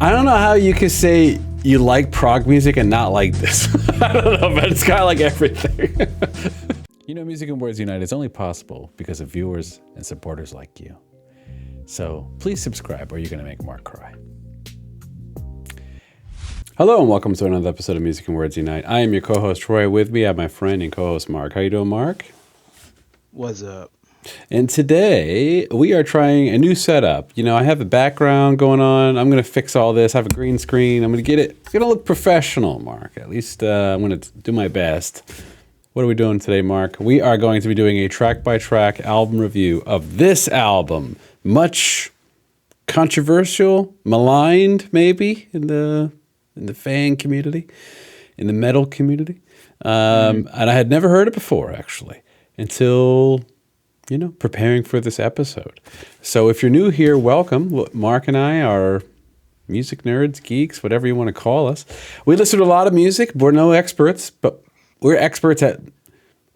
I don't know how you could say you like prog music and not like this. I don't know, but it's kind of like everything. You know, Music and Words Unite is only possible because of viewers and supporters like you. So please subscribe or you're going to make Mark cry. Hello and welcome to another episode of Music and Words Unite. I am your co-host Troy. With me I have my friend and co-host Mark. How you doing, Mark? What's up? And today we are trying a new setup. You know, I have a background going on. I'm going to fix all this. I have a green screen. I'm going to get it. It's going to look professional, Mark. At least I'm going to do my best. What are we doing today, Mark? We are going to be doing a track-by-track album review of this album. Much controversial, maligned, maybe, in the fan community, in the metal community. And I had never heard it before, actually, until, you know, preparing for this episode. So if you're new here, welcome. Mark and I are music nerds, geeks, whatever you want to call us. We listen to a lot of music. We're no experts, but we're experts at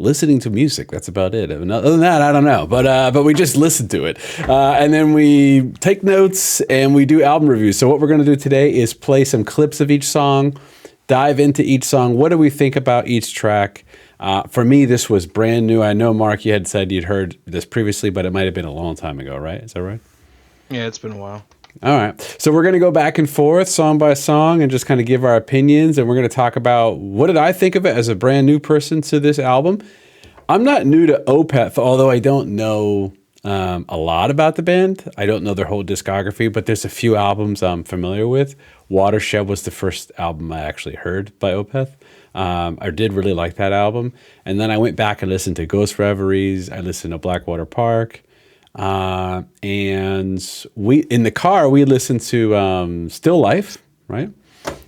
listening to music. That's about it. Other than that, I don't know. But we just listen to it. And then we take notes and we do album reviews. So what we're going to do today is play some clips of each song, dive into each song. What do we think about each track? For me, this was brand new. I know, Mark, you had said you'd heard this previously, but it might have been a long time ago, right? Is that right? Yeah, it's been a while. All right. So we're going to go back and forth song by song and just kind of give our opinions. And we're going to talk about what did I think of it as a brand new person to this album. I'm not new to Opeth, although I don't know a lot about the band. I don't know their whole discography, but there's a few albums I'm familiar with. Watershed was the first album I actually heard by Opeth. I did really like that album. And then I went back and listened to Ghost Reveries. I listened to Blackwater Park. And we in the car we listened to Still Life, right?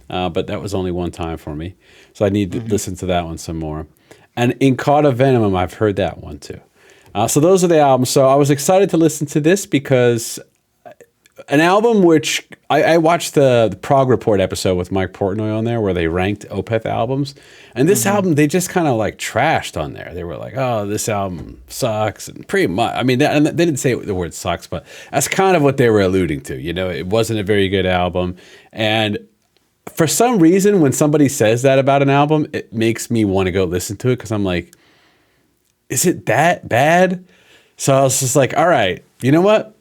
But that was only one time for me, so I need to listen to that one some more. And In Caught of Venom, I've heard that one too. So those are the albums. So I was excited to listen to this because an album which I watched the Prog Report episode with Mike Portnoy on there where they ranked Opeth albums. And this album, they just kind of like trashed on there. They were like, oh, this album sucks. And pretty much, I mean, they didn't say the word sucks, but that's kind of what they were alluding to. You know, it wasn't a very good album. And for some reason, when somebody says that about an album, it makes me want to go listen to it because I'm like, is it that bad? So I was just like, all right, you know what?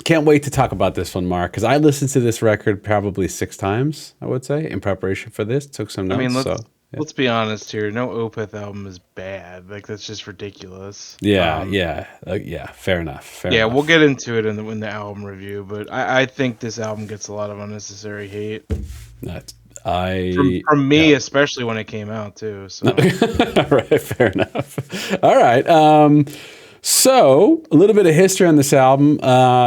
Can't wait to talk about this one, Mark, because I listened to this record probably 6 times, I would say, in preparation for this. Took some notes. I mean, let's be honest here. No Opeth album is bad. Like, that's just ridiculous. Yeah, fair enough. We'll get into it in the album review, but I think this album gets a lot of unnecessary hate. From me, especially when it came out, too. So. All right, fair enough. All right. So, a little bit of history on this album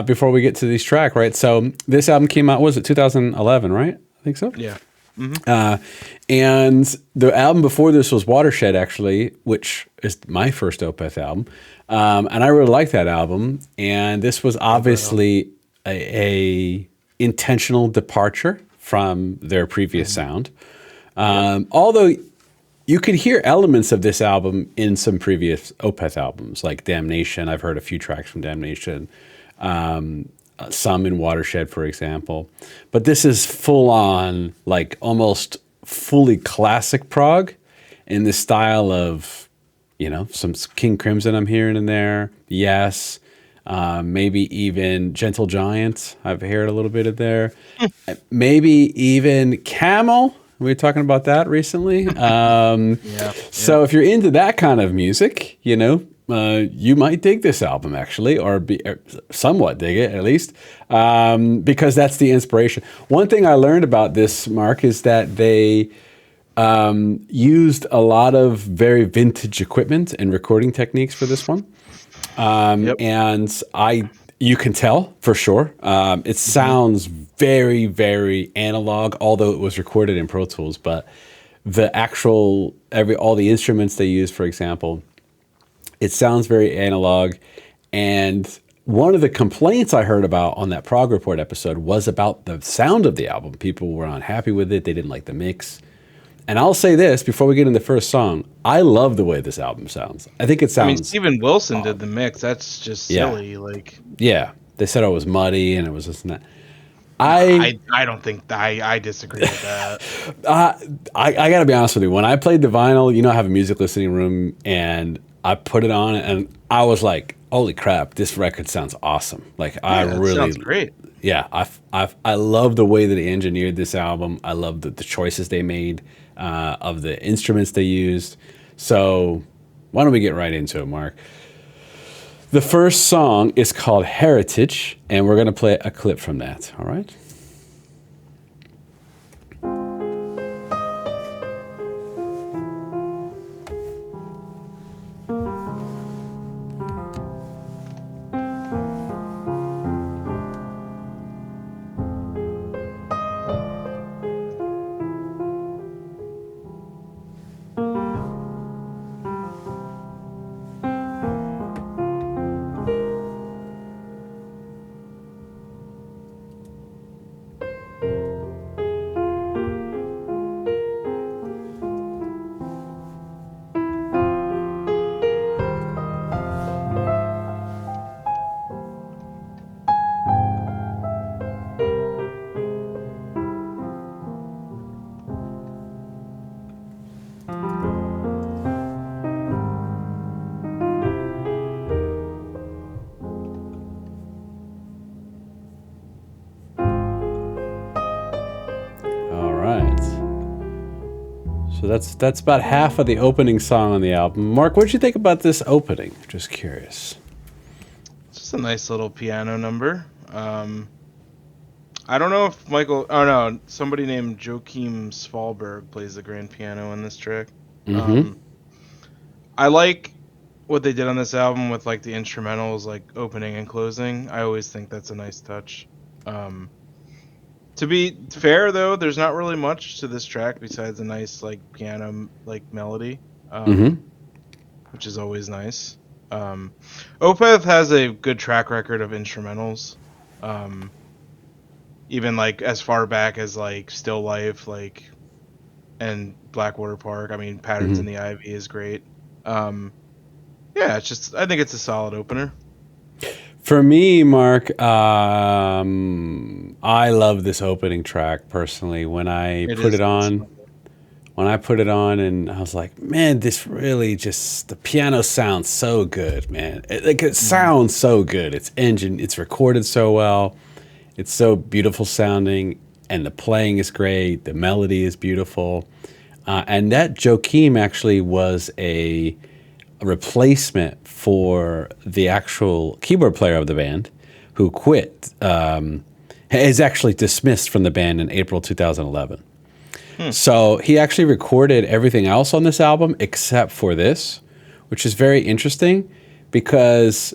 before we get to these tracks, right? So, this album came out, was it 2011, right? I think so. Yeah. And the album before this was Watershed, actually, which is my first Opeth album. And I really liked that album. And this was obviously a intentional departure from their previous sound. Although you could hear elements of this album in some previous Opeth albums, like Damnation. I've heard a few tracks from Damnation, some in Watershed, for example. But this is full on, like almost fully classic prog in the style of, you know, some King Crimson I'm hearing in there. Yes. Maybe even Gentle Giant. I've heard a little bit of there. Maybe even Camel. We were talking about that recently. So if you're into that kind of music, you know, you might dig this album actually, or somewhat dig it at least, because that's the inspiration. One thing I learned about this, Mark, is that they used a lot of very vintage equipment and recording techniques for this one. And you can tell for sure. It sounds very, very analog, although it was recorded in Pro Tools. But the actual all the instruments they use, for example, it sounds very analog. And one of the complaints I heard about on that Prog Report episode was about the sound of the album. People were unhappy with it. They didn't like the mix. And I'll say this before we get in the first song. I love the way this album sounds. I think it sounds... I mean, Steven Wilson did the mix. That's just silly. Yeah. They said it was muddy and it was this and that. I don't think I disagree with that. I gotta be honest with you. When I played the vinyl, I have a music listening room, and I put it on, and I was like, "Holy crap! This record sounds awesome!" Like I Yeah, it really, sounds great. yeah, I love the way that they engineered this album. I love the choices they made of the instruments they used. So why don't we get right into it, Mark? The first song is called Heritage, and we're gonna play a clip from that. All right. All right. So that's about half of the opening song on the album. Mark, what did you think about this opening? Just curious. It's just a nice little piano number. I don't know if Michael. Oh no, somebody named Joachim Svalberg plays the grand piano in this track. Mm-hmm. I like what they did on this album with like the instrumentals, like opening and closing. I always think that's a nice touch. To be fair though, there's not really much to this track besides a nice like piano like melody, Mm-hmm. which is always nice. Opeth has a good track record of instrumentals. Even like as far back as like Still Life, like, and Blackwater Park. I mean, Patterns in the Ivy is great. Yeah, it's just I think it's a solid opener. For me, Mark, I love this opening track personally. When I put it on, and I was like, man, this really just the piano sounds so good, man. It sounds so good. It's recorded so well. It's so beautiful sounding, and the playing is great. The melody is beautiful, and that Joachim actually was a replacement for the actual keyboard player of the band, who quit. Is actually dismissed from the band in April 2011. So he actually recorded everything else on this album except for this, which is very interesting because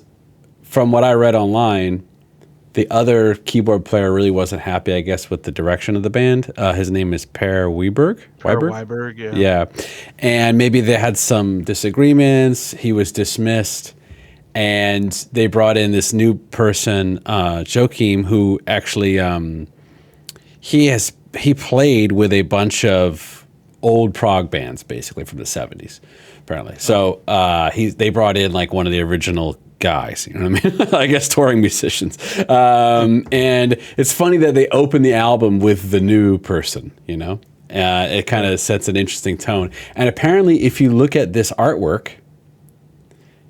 from what I read online, the other keyboard player really wasn't happy, I guess, with the direction of the band. His name is Per Wiberg. Weiberg, yeah. Yeah. And maybe they had some disagreements. He was dismissed. And they brought in this new person, Joachim, who actually he played with a bunch of old prog bands, basically from the 70s, apparently. So they brought in like one of the original guys, you know what I mean? I guess touring musicians. And it's funny that they open the album with the new person, you know? It kind of sets an interesting tone. And apparently, if you look at this artwork,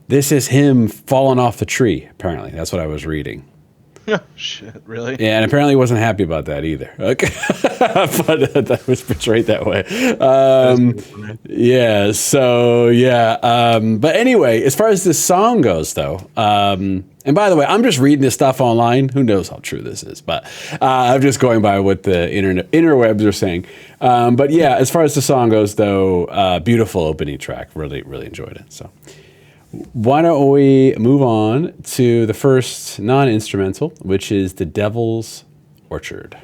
this is him falling off the tree, apparently. That's what I was reading. Shit, really? Yeah, and apparently wasn't happy about that either. Okay. But that was portrayed that way. Yeah, so yeah. But anyway, as far as this song goes, though, and by the way, I'm just reading this stuff online. Who knows how true this is? But I'm just going by what the interwebs are saying. But yeah, as far as the song goes, though, beautiful opening track. Really, really enjoyed it. So why don't we move on to the first non-instrumental, which is The Devil's Orchard.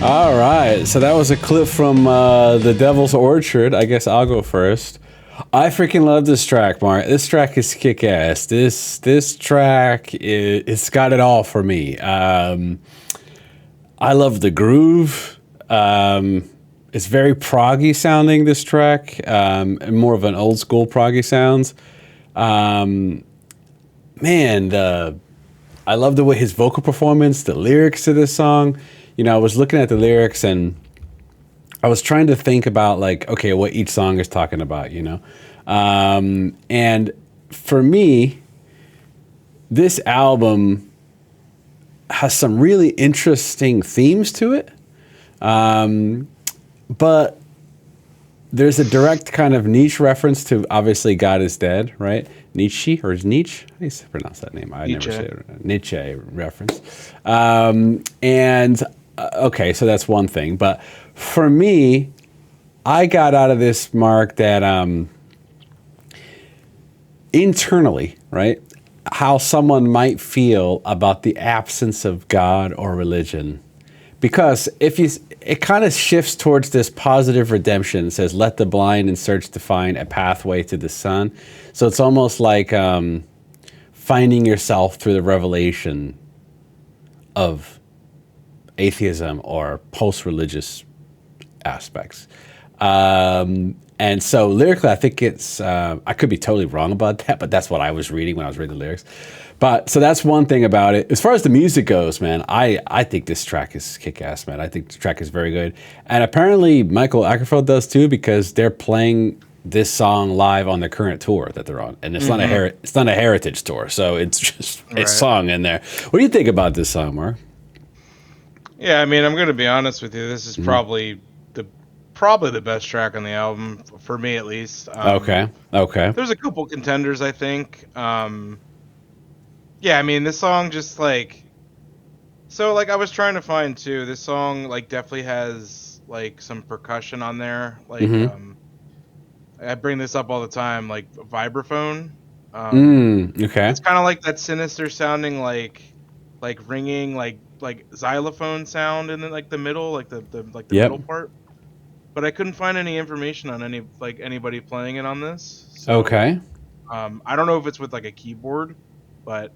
All right, so that was a clip from The Devil's Orchard. I guess I'll go first. I freaking love this track, Mark. This track is kick ass. This track it's got it all for me. I love the groove. It's very proggy sounding. This track, and more of an old school proggy sounds. Man, I love the way his vocal performance, the lyrics to this song. I was looking at the lyrics and I was trying to think about like, okay, what each song is talking about. And for me, this album has some really interesting themes to it. But there's a direct kind of niche reference to obviously God is Dead, right? Nietzsche, or is Nietzsche? How do you pronounce that name? I never say it. Nietzsche reference. Okay, so that's one thing. But for me, I got out of this, Mark, that internally, right, how someone might feel about the absence of God or religion. Because it kind of shifts towards this positive redemption. It says, let the blind in search to find a pathway to the sun. So it's almost like finding yourself through the revelation of atheism or post-religious aspects. And so lyrically, I think it's, I could be totally wrong about that, but that's what I was reading when I was reading the lyrics. But so that's one thing about it. As far as the music goes, man, I think this track is kick-ass, man. I think the track is very good. And apparently Michael Ackerfeld does too, because they're playing this song live on the current tour that they're on. And it's not a heritage tour, so it's just a song in there. What do you think about this song, Mark? Yeah, I mean, I'm going to be honest with you. This is probably the best track on the album, for me at least. Okay. There's a couple contenders, I think. Yeah, I mean, this song just like... So, like, I was trying to find, too, this song, like, definitely has, like, some percussion on there. Like, I bring this up all the time, like, vibraphone. Okay. It's kind of like that sinister sounding, like ringing, like xylophone sound in, like, the middle, like, the middle part. But I couldn't find any information on anybody playing it on this. So, Okay. I don't know if it's with like a keyboard, but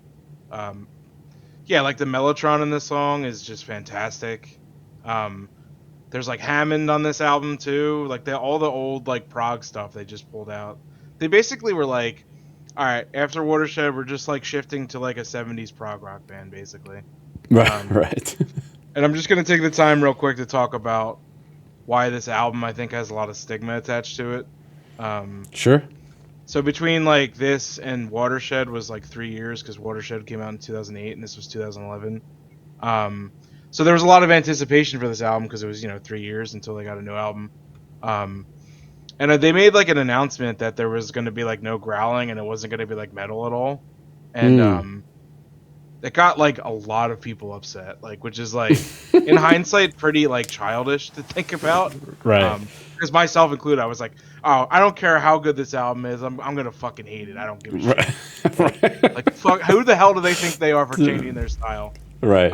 yeah, like the mellotron in this song is just fantastic. There's like Hammond on this album too. Like all the old like prog stuff they just pulled out. They basically were like, all right, after Watershed, we're just like shifting to like a 70s prog rock band, basically. Right. And I'm just gonna take the time real quick to talk about why this album I think has a lot of stigma attached to it. Sure. So between like this and Watershed was like 3 years, because Watershed came out in 2008 and this was 2011. So there was a lot of anticipation for this album because it was 3 years until they got a new album. And they made like an announcement that there was going to be like no growling and it wasn't going to be like metal at all. And it got like a lot of people upset, like, which is like in hindsight pretty like childish to think about, right? Because myself included, I was like, oh, I don't care how good this album is, I'm gonna fucking hate it. I don't give a shit. Right. Like, fuck, who the hell do they think they are for changing their style? Right.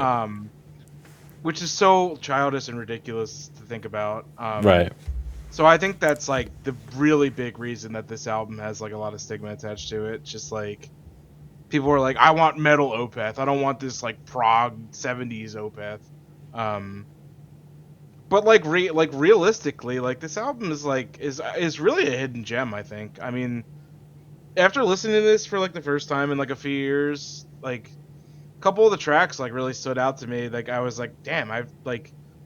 Which is so childish and ridiculous to think about. Right. So I think that's like the really big reason that this album has like a lot of stigma attached to it. Just like, people were like, I want metal Opeth. I don't want this like prog 70s Opeth. But like realistically, like this album is like is really a hidden gem, I think. I mean, after listening to this for like the first time in like a few years, like a couple of the tracks like really stood out to me. Like I was like, damn, I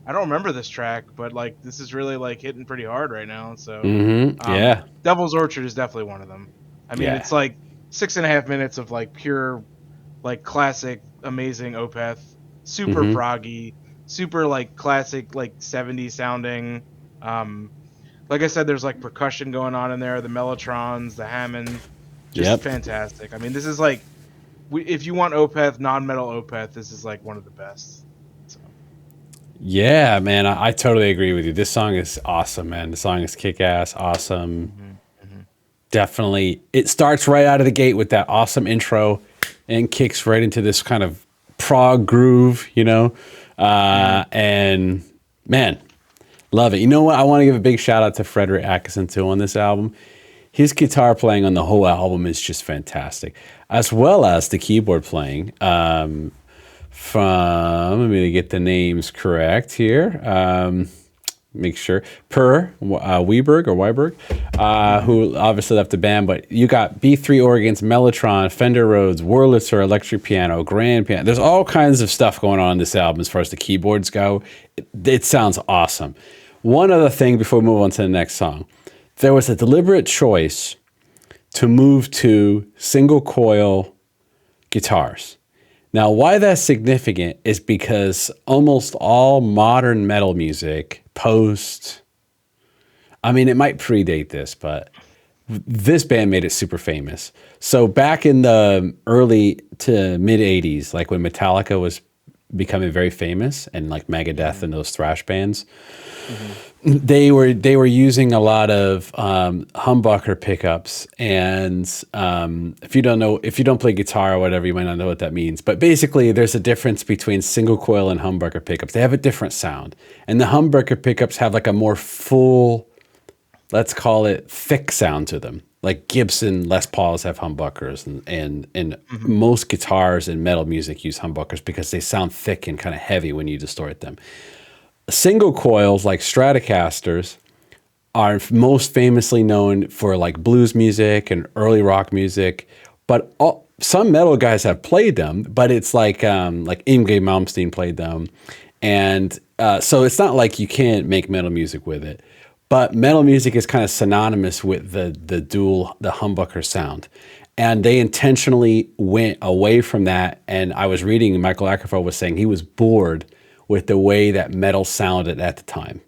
don't remember this track, but like this is really like hitting pretty hard right now. So yeah, Devil's Orchard is definitely one of them. I mean, it's like 6.5 minutes of like pure, like classic, amazing Opeth, super proggy, super like classic, like 70s sounding. Like I said, there's like percussion going on in there, the mellotrons, the Hammond, just fantastic. I mean, this is like, if you want Opeth, non-metal Opeth, this is like one of the best. So. Yeah, man, I totally agree with you. This song is awesome, man. The song is kick-ass, awesome. Definitely, it starts right out of the gate with that awesome intro and kicks right into this kind of prog groove, and Man, love it. You know what? I want to give a big shout out to Frederick Atkinson too on this album. His guitar playing on the whole album is just fantastic, as well as the keyboard playing. From, let me get the names correct here. Make sure Weiberg, who obviously left the band, but you got B3 organs, Mellotron, Fender Rhodes, Wurlitzer electric piano, grand piano. There's all kinds of stuff going on in this album as far as the keyboards go. It sounds awesome. One other thing before we move on to the next song, there was a deliberate choice to move to single coil guitars. Now, why that's significant is because almost all modern metal music it might predate this, but this band made it super famous. So back in the early to mid 80s, like when Metallica was becoming very famous and like Megadeth and those thrash bands, they were using a lot of humbucker pickups, and if you don't play guitar or whatever, you might not know what that means. But basically, there's a difference between single coil and humbucker pickups. They have a different sound, and the humbucker pickups have like a more full, let's call it thick sound to them. Like Gibson Les Pauls have humbuckers, and most guitars in metal music use humbuckers because they sound thick and kind of heavy when you distort them. Single coils like Stratocasters are most famously known for like blues music and early rock music, but some metal guys have played them. But it's like Yngwie Malmsteen played them, and so it's not like you can't make metal music with it. But metal music is kind of synonymous with the humbucker sound, and they intentionally went away from that. And I was reading, Michael Ackerfeld was saying he was bored with the way that metal sounded at the time.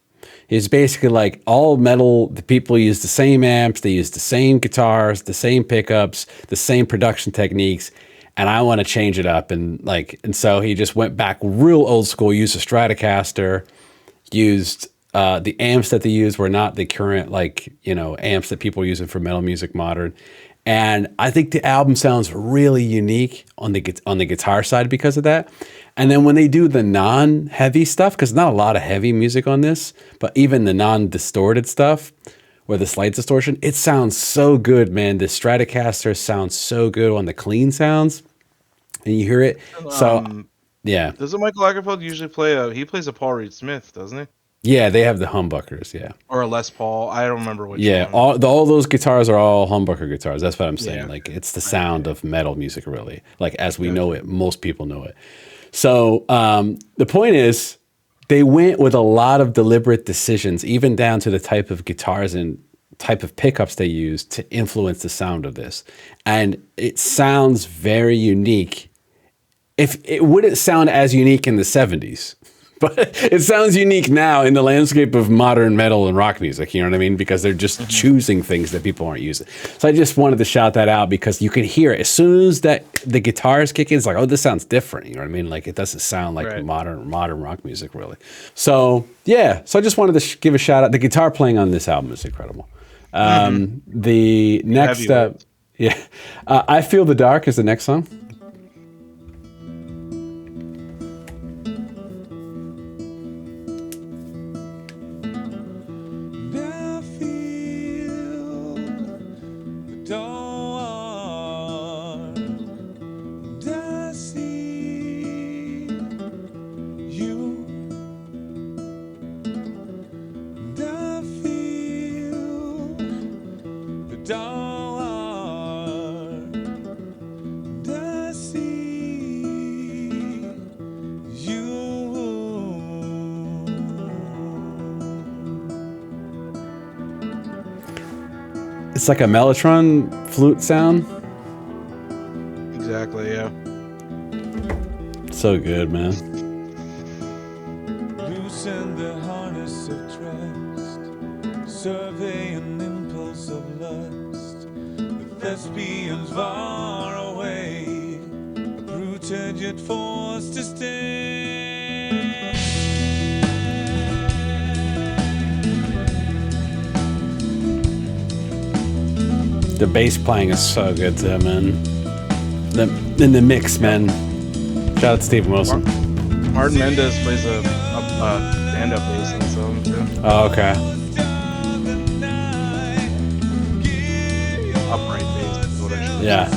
It's basically like all metal, the people use the same amps, they use the same guitars, the same pickups, the same production techniques, and I want to change it up. And so he just went back real old school, used a Stratocaster, used the amps that they used were not the current amps that people are using for metal music modern. And I think the album sounds really unique on the guitar side because of that. And then when they do the non-heavy stuff, because not a lot of heavy music on this, but even the non-distorted stuff or the slight distortion, it sounds so good, man. The Stratocaster sounds so good on the clean sounds, and you hear it. Yeah. Doesn't Michael Lagerfeld usually he plays a Paul Reed Smith, doesn't he? Yeah, they have the humbuckers, yeah. Or a Les Paul. I don't remember which one. Yeah, all those guitars are all humbucker guitars. That's what I'm saying. Yeah. Like, it's the sound of metal music, really. Like, as we know it, most people know it. So the point is, they went with a lot of deliberate decisions, even down to the type of guitars and type of pickups they use to influence the sound of this. And it sounds very unique. If it wouldn't sound as unique in the 70s. But it sounds unique now in the landscape of modern metal and rock music, you know what I mean? Because they're just choosing things that people aren't using. So I just wanted to shout that out because you can hear it. As soon as the guitars kick in, it's like, oh, this sounds different, you know what I mean? Like, it doesn't sound like modern rock music, really. So, yeah. So I just wanted to give a shout out. The guitar playing on this album is incredible. The next up, I Feel the Dark is the next song. It's like a Mellotron flute sound. Exactly, yeah. So good, man. Loosen the harness of trust, survey an impulse of lust. The thespians far away, uprooted yet forced to stay. The bass playing is so good too, man. In the mix, man. Shout out to Stephen Wilson. Martin Mendez plays a stand-up bass in this album too. Oh, okay. Upright bass is what I should Yeah. say.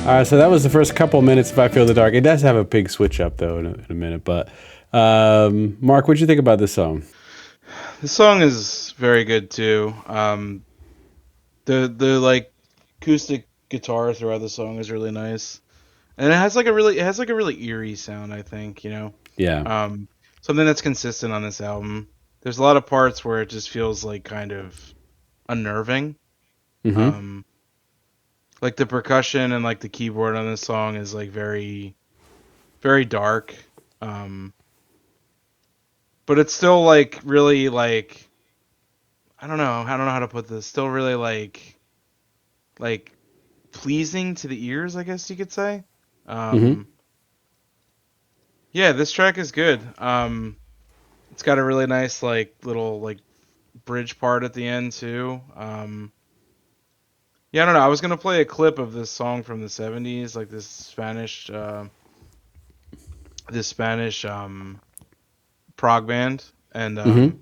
All right, so that was the first couple minutes of I Feel the Dark. It does have a big switch up, though, in a minute. But, Mark, what'd you think about this song? This song is very good too. The like acoustic guitar throughout the song is really nice, and it has like a really eerie sound. I think Yeah. something that's consistent on this album. There's a lot of parts where it just feels like kind of unnerving. Mm-hmm. Like the percussion and like the keyboard on this song is like very, very dark. But it's still like really like I don't know how to put this. Still really like pleasing to the ears, I guess you could say. Mm-hmm. Yeah, this track is good. It's got a really nice like little like bridge part at the end too. Yeah, I don't know. I was gonna play a clip of this song from the '70s, like this Spanish prog band, and Mm-hmm.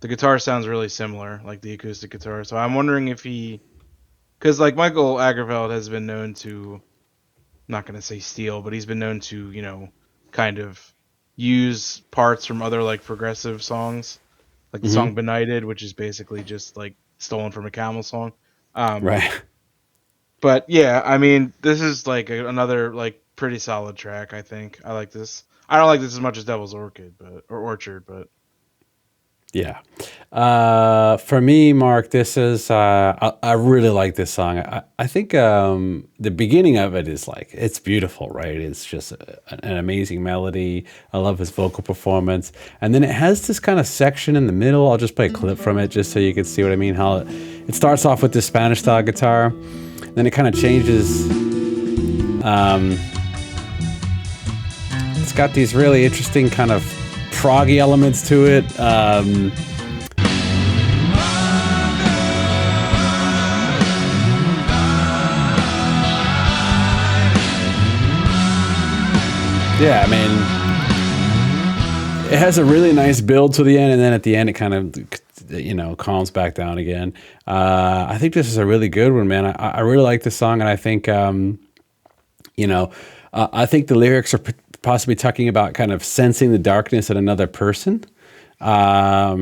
the guitar sounds really similar, like the acoustic guitar. So I'm wondering if because like Michael Agreveld has been known to, not gonna say steal, but he's been known to, kind of use parts from other like progressive songs, like the Mm-hmm. song "Benighted," which is basically just like stolen from a Camel song. Right. But yeah, I mean, this is like another like pretty solid track. I think I like this. I don't like this as much as Devil's Orchard, but Yeah. For me, Mark, this is, I really like this song. I think the beginning of it is like, it's beautiful, right? It's just an amazing melody. I love his vocal performance. And then it has this kind of section in the middle. I'll just play a clip from it just so you can see what I mean. How it starts off with this Spanish style guitar, then it kind of changes. It's got these really interesting kind of proggy elements to it. Yeah, I mean, it has a really nice build to the end, and then at the end, it kind of, calms back down again. I think this is a really good one, man. I really like this song, and I think, I think the lyrics are possibly talking about kind of sensing the darkness in another person. I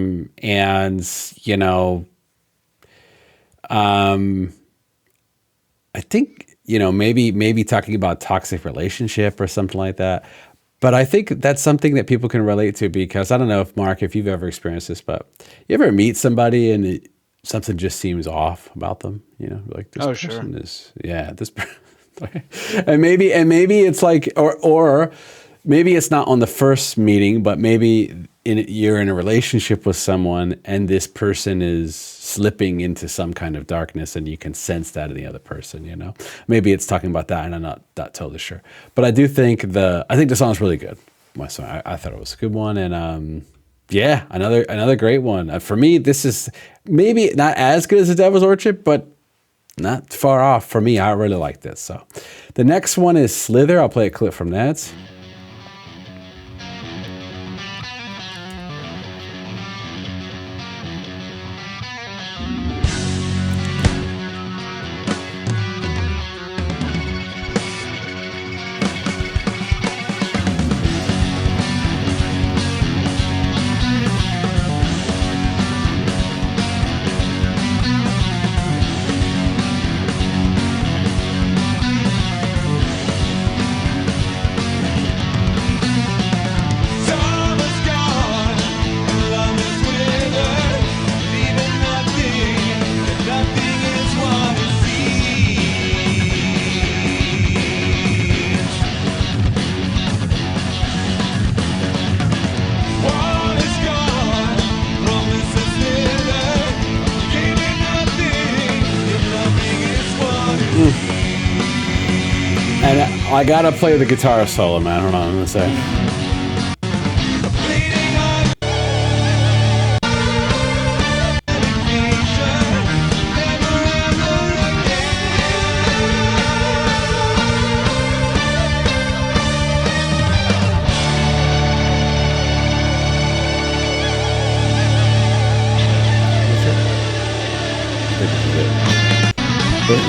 think, maybe talking about toxic relationship or something like that. But I think that's something that people can relate to, because I don't know if Mark, if you've ever experienced this, but you ever meet somebody and something just seems off about them, like this person is, this, and maybe it's like, or maybe it's not on the first meeting, but maybe you're in a relationship with someone and this person is slipping into some kind of darkness and you can sense that in the other person, maybe it's talking about that, and I'm not totally sure, but I do think the song is really good. I thought it was a good one. And another great one. For me, this is maybe not as good as the Devil's Orchard, but not far off for me. I really like this. So the next one is Slither. I'll play a clip from that. And I gotta play the guitar solo, man. Hold on, I'm gonna say.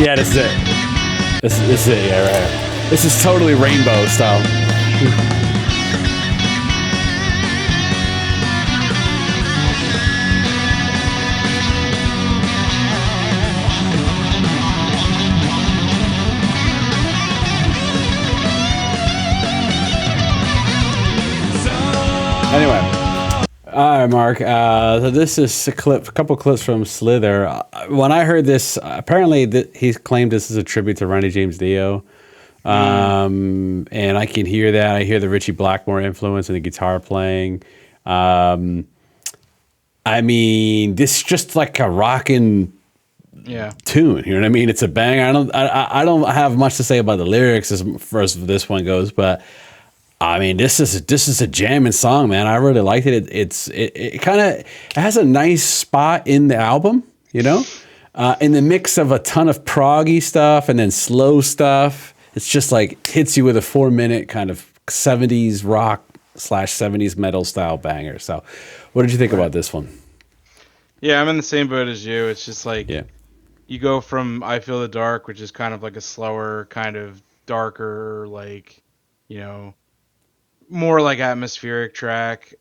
Yeah, this is it. This is it, yeah, right. This is totally Rainbow style. Anyway. All right, Mark. So this is a couple clips from Slither. When I heard this, apparently he claimed this is a tribute to Ronnie James Dio. And I can hear that. I hear the Ritchie Blackmore influence in the guitar playing. I mean, this is just like a rockin' tune. You know what I mean? It's a bang. I don't have much to say about the lyrics as far as this one goes, but I mean, this is a jamming song, man. I really liked it. It kind of has a nice spot in the album, you know, in the mix of a ton of proggy stuff and then slow stuff. It's just like hits you with a 4-minute kind of 70s rock / 70s metal style banger. So, what did you think about this one? Yeah, I'm in the same boat as you. It's just like you go from I Feel the Dark, which is kind of like a slower, kind of darker, like, you know, more like atmospheric track.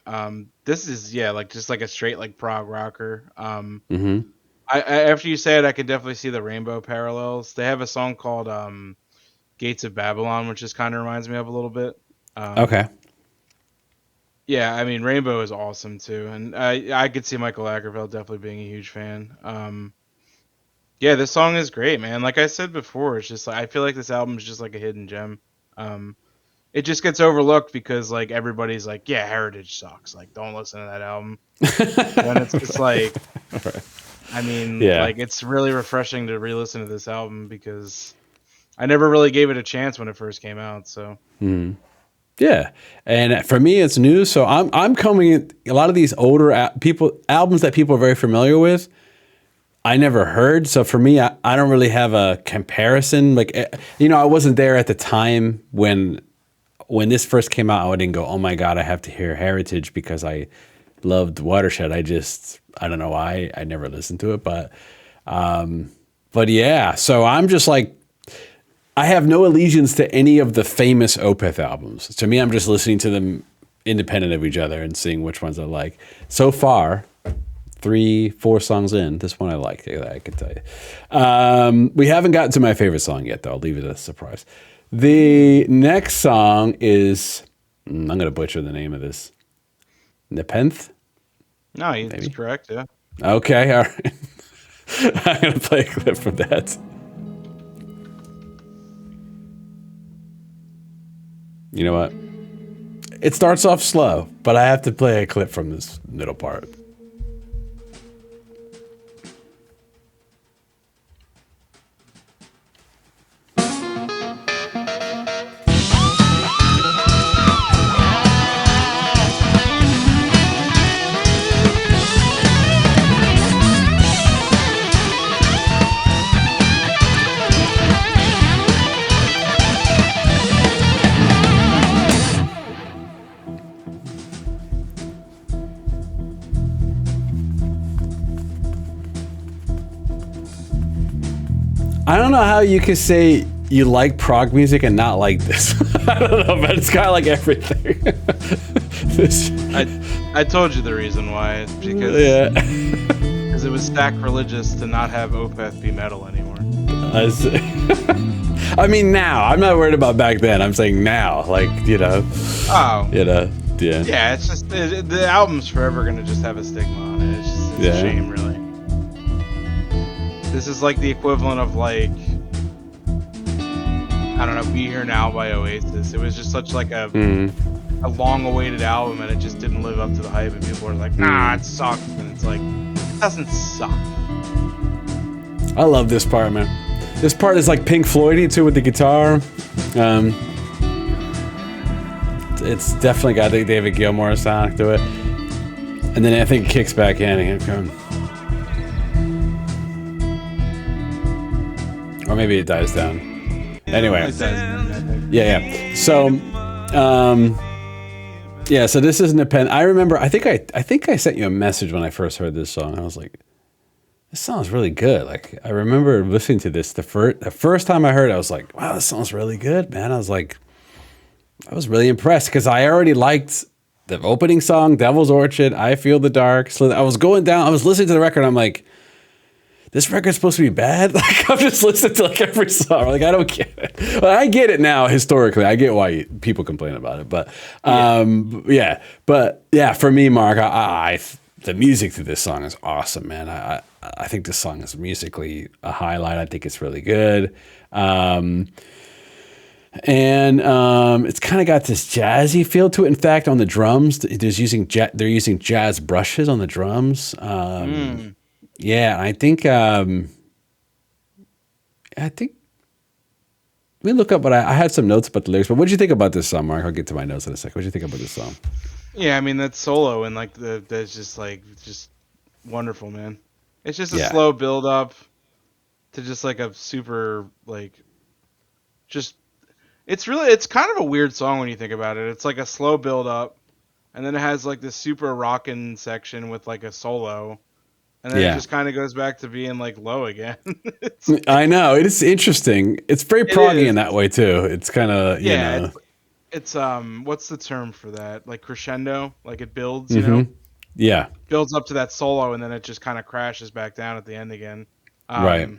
This is like just like a straight like prog rocker. I after you say it, I could definitely see the Rainbow parallels. They have a song called Gates of Babylon, which just kind of reminds me of a little bit. Okay. Yeah, I mean Rainbow is awesome too, and I could see Michael Lagerfeld definitely being a huge fan. Yeah, this song is great, man. Like I said before, it's just like I feel like this album is just like a hidden gem. It just gets overlooked because like everybody's like, yeah, Heritage sucks. Like, don't listen to that album. And it's just like, I mean, like it's really refreshing to re-listen to this album because I never really gave it a chance when it first came out. So, yeah, and for me, it's new. So I'm coming in a lot of these older albums that people are very familiar with. I never heard. So for me, I don't really have a comparison. Like, you know, I wasn't there at the time when this first came out. I didn't go, oh my God, I have to hear Heritage because I loved Watershed. I don't know why I never listened to it, but yeah. So I'm just like, I have no allegiance to any of the famous Opeth albums. To me, I'm just listening to them independent of each other and seeing which ones I like. So far, 3-4 songs in, this one I like, I can tell you. We haven't gotten to my favorite song yet, though. I'll leave it as a surprise. The next song is, I'm going to butcher the name of this. Nepenthe? No, he's correct, yeah. Okay, all right. I'm going to play a clip from that. You know what? It starts off slow, but I have to play a clip from this middle part. I don't know how you could say you like prog music and not like this. I don't know, but it's kind of like everything. I told you the reason why. Because it was sacrilegious to not have Opeth be metal anymore. I see. I mean, now. I'm not worried about back then. I'm saying now. Like, you know. Oh. You know, yeah. Yeah, it's just, the album's forever going to just have a stigma on it. It's a shame, really. This is like the equivalent of like, I don't know, Be Here Now by Oasis. It was just such like a long-awaited album, and it just didn't live up to the hype. And people were like, "Nah, it sucks." And it's like, it doesn't suck. I love this part, man. This part is like Pink Floyd-y too with the guitar. Um, it's definitely got the David Gilmour sound to it, and then I think it kicks back in and or maybe it dies down. Anyway, yeah. So, yeah. So this is Nepenthe. I remember. I think I sent you a message when I first heard this song. I was like, this song's really good. Like, I remember listening to this the first time I heard it. I was like, wow, this song's really good, man. I was really impressed because I already liked the opening song, Devil's Orchard, I Feel the Dark, Slither. I was listening to the record, and I'm like, this record's supposed to be bad? Like, I'm just listening to like every song. Like, I don't get it. Well, I get it now historically. I get why people complain about it. But yeah. But yeah, for me, Mark, the music to this song is awesome, man. I think this song is musically a highlight. I think it's really good. And it's kind of got this jazzy feel to it. In fact, on the drums, they're using jazz brushes on the drums. Yeah, I think. Let me look up what I had some notes about the lyrics. But what did you think about this song, Mark? I'll get to my notes in a second. What did you think about this song? Yeah, I mean that solo and like that's just wonderful, man. It's just a slow build up to just like a super like just. It's kind of a weird song when you think about it. It's like a slow build up, and then it has like this super rockin' section with like a solo. And then it just kind of goes back to being like low again. I know, it's interesting. It's very proggy in that way too. It's kind of you know. It's what's the term for that? Like crescendo, like it builds, you know. Yeah. Builds up to that solo, and then it just kind of crashes back down at the end again. Right.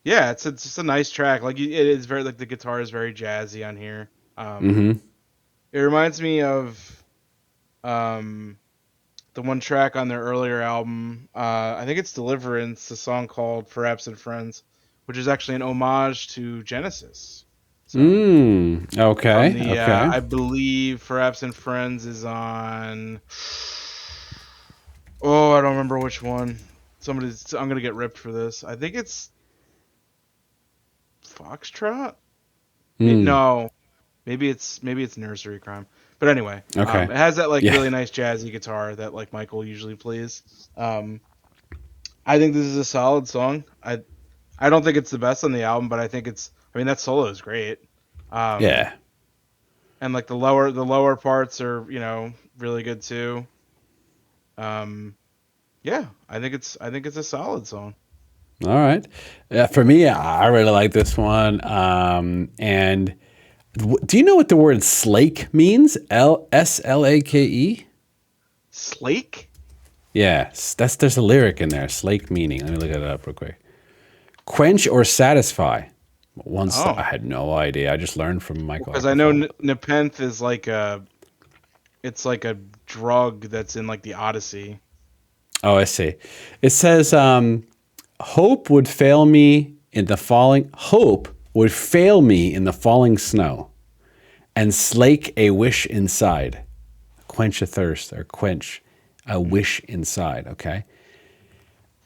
Yeah, it's just a nice track. Like it is very like the guitar is very jazzy on here. It reminds me of the one track on their earlier album, I think it's Deliverance, the song called For Absent Friends, which is actually an homage to Genesis. So, okay. I believe For Absent Friends is on... Oh, I don't remember which one. I'm going to get ripped for this. I think it's Foxtrot? No. Maybe it's Nursery Crime. But anyway, it has that like really nice jazzy guitar that like Michael usually plays. I think this is a solid song. I don't think it's the best on the album, but I think that solo is great. And like the lower parts are, you know, really good too. Yeah, I think it's a solid song. All right. For me, I really like this one. And do you know what the word slake means? Slake? Slake? Yeah, there's a lyric in there. Slake meaning. Let me look it up real quick. Quench or satisfy. I had no idea. I just learned from Michael. Because I know Nepenthe is like it's like a drug that's in like the Odyssey. Oh, I see. It says, hope would fail me in the falling snow, and slake a wish inside, quench a thirst, or quench a wish inside. Okay.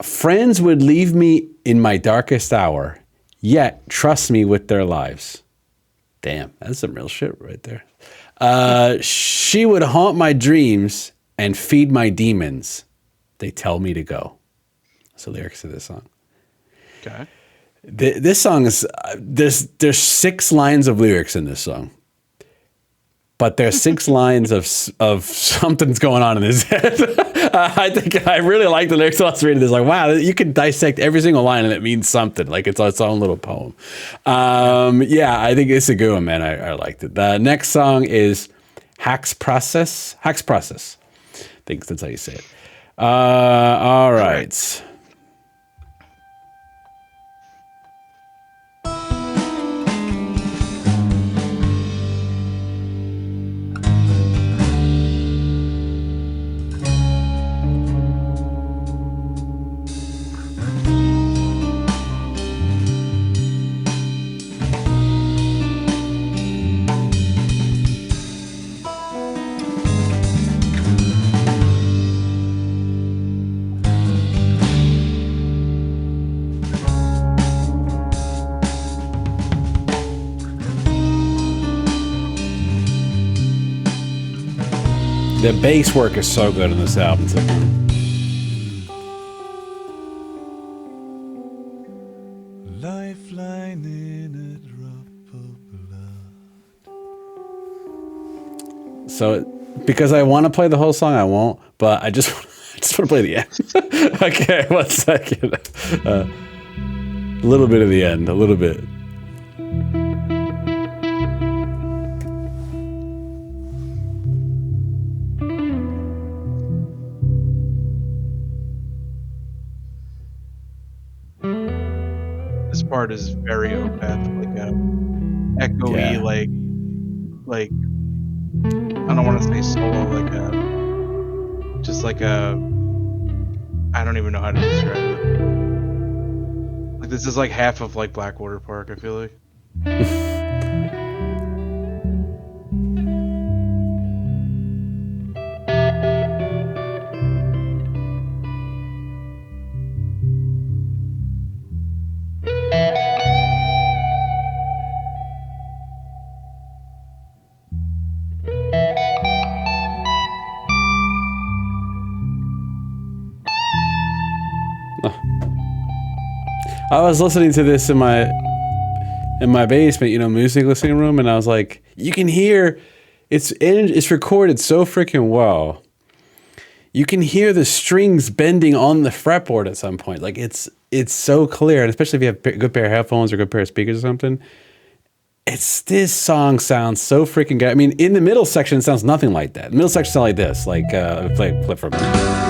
Friends would leave me in my darkest hour, yet trust me with their lives. Damn, that's some real shit right there. She would haunt my dreams and feed my demons. They tell me to go. That's the lyrics of this song. Okay. This song is there's 6 lines of lyrics in this song, but there's 6 lines of something's going on in his head. I think I really like the lyrics. I was reading this, like, wow, you can dissect every single line and it means something. Like it's its own little poem. Yeah, I think it's a good one, man. I liked it. The next song is Haxprocess. Haxprocess. I think that's how you say it. All right. The bass work is so good on this album too. Lifeline in a drop of blood. So, because I want to play the whole song, I won't. But I just want to play the end. Okay, 1 second. A little bit of the end, a little bit. This part is very Opeth, like a echoey, Yeah. like I don't want to say solo, like a just like a I don't even know how to describe it. Like this is like half of like Blackwater Park, I feel like. I was listening to this in my basement, music listening room, and I was like, you can hear it's recorded so freaking well. You can hear the strings bending on the fretboard at some point. Like it's so clear, and especially if you have a good pair of headphones or a good pair of speakers or something. This song sounds so freaking good. I mean, in the middle section, it sounds nothing like that. The middle section sounds like this. Like play for a minute.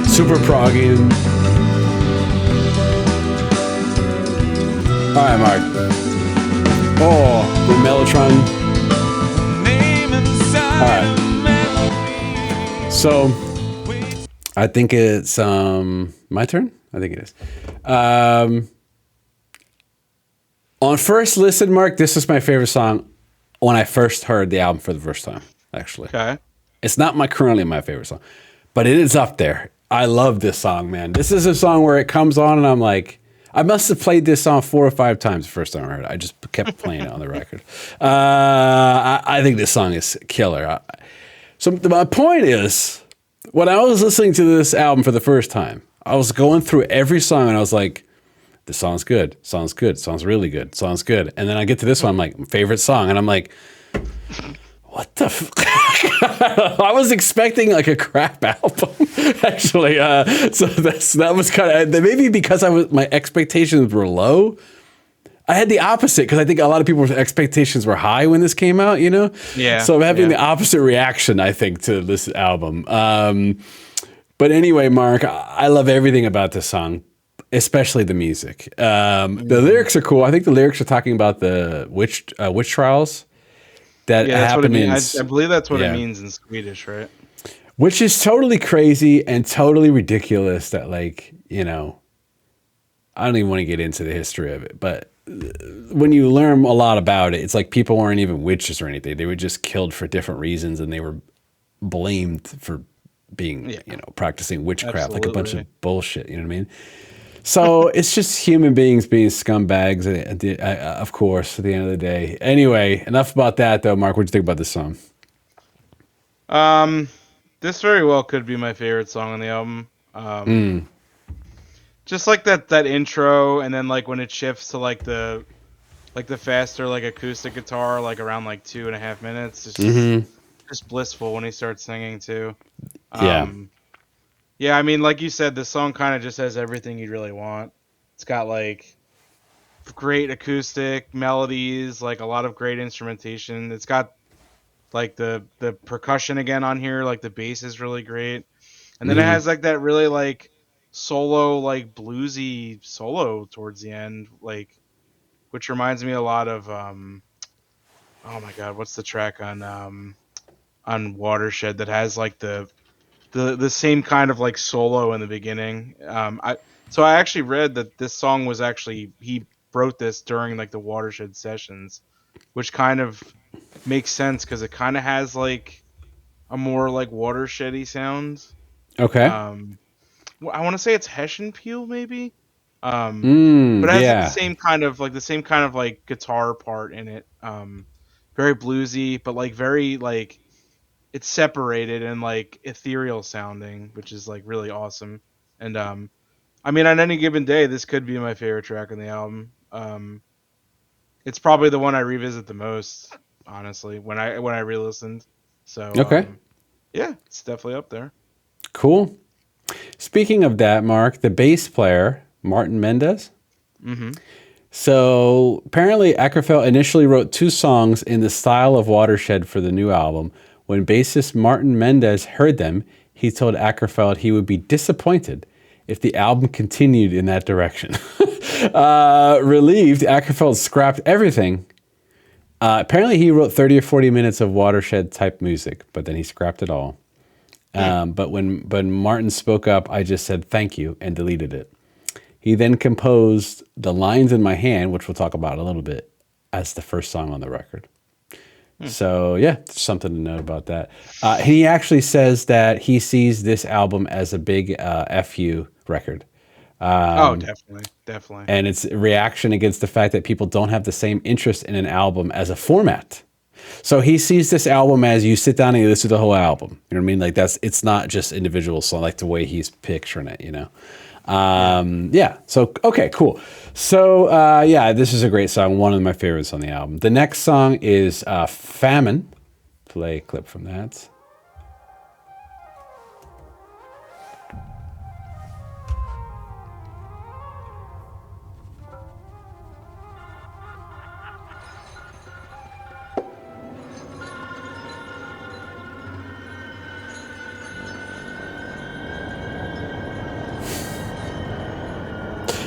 Super progging. All right, Mark. Oh, the Mellotron. All right. So, I think it's my turn. I think it is. On first listen, Mark, this is my favorite song when I first heard the album for the first time. Actually, Okay. it's not currently my favorite song, but it is up there. I love this song, man. This is a song where it comes on and I'm like, I must have played this song 4 or 5 times the first time I heard it. I just kept playing it on the record. I think this song is killer. So my point is, when I was listening to this album for the first time, I was going through every song and I was like, this song's good, song's good, song's really good, song's good. And then I get to this one, I'm like, favorite song. And I'm like, what the I was expecting like a crap album, actually. So that was kind of maybe because my expectations were low. I had the opposite because I think a lot of people's expectations were high when this came out. Yeah. So I'm having the opposite reaction, I think, to this album. But anyway, Mark, I love everything about this song, especially the music. The lyrics are cool. I think the lyrics are talking about the witch trials. That's what it happening. means. I believe that's what it means in Swedish, right? Which is totally crazy and totally ridiculous that, like, I don't even want to get into the history of it, but when you learn a lot about it, it's like people weren't even witches or anything. They were just killed for different reasons and they were blamed for being, practicing witchcraft, like a bunch of bullshit, you know what I mean? So it's just human beings being scumbags, of course, at the end of the day. Anyway, enough about that, though. Mark, what do you think about this song? This very well could be my favorite song on the album. Just like that intro, and then like when it shifts to like the faster like acoustic guitar, like around like 2.5 minutes. It's just blissful when he starts singing too. Yeah, I mean, like you said, this song kind of just has everything you'd really want. It's got like great acoustic melodies, like a lot of great instrumentation. It's got like the percussion again on here, like the bass is really great. And then it has like that really like solo, like bluesy solo towards the end, like which reminds me a lot of oh my god, what's the track on Watershed that has like the same kind of like solo in the beginning. I actually read that this song was actually he wrote this during like the Watershed sessions, which kind of makes sense because it kind of has like a more like watershedy sound. Okay. I want to say it's Hessian Peel maybe. But it has like Yeah. the same kind of like guitar part in it. Very bluesy, but like very like it's separated and like ethereal sounding, which is like really awesome. And I mean, on any given day, this could be my favorite track on the album. It's probably the one I revisit the most, honestly, when I re-listened. So Okay. yeah, it's definitely up there. Cool. Speaking of that, Mark, the bass player, Martin Mendez. Mm-hmm. So apparently, Ackerfeld initially wrote 2 songs in the style of Watershed for the new album. When bassist Martin Mendez heard them, he told Ackerfeld he would be disappointed if the album continued in that direction. Relieved, Ackerfeld scrapped everything. Apparently, he wrote 30 or 40 minutes of Watershed type music, but then he scrapped it all. But when Martin spoke up, I just said thank you and deleted it. He then composed The Lines in My Hand, which we'll talk about in a little bit, as the first song on the record. So, yeah, something to note about that. He actually says that he sees this album as a big FU record. Oh, definitely. And it's a reaction against the fact that people don't have the same interest in an album as a format. So he sees this album as you sit down and you listen to the whole album. You know what I mean? Like it's not just individual song, like the way he's picturing it, you know? Yeah. So, okay, cool. So, yeah, this is a great song. One of my favorites on the album. The next song is Famine. Play a clip from that.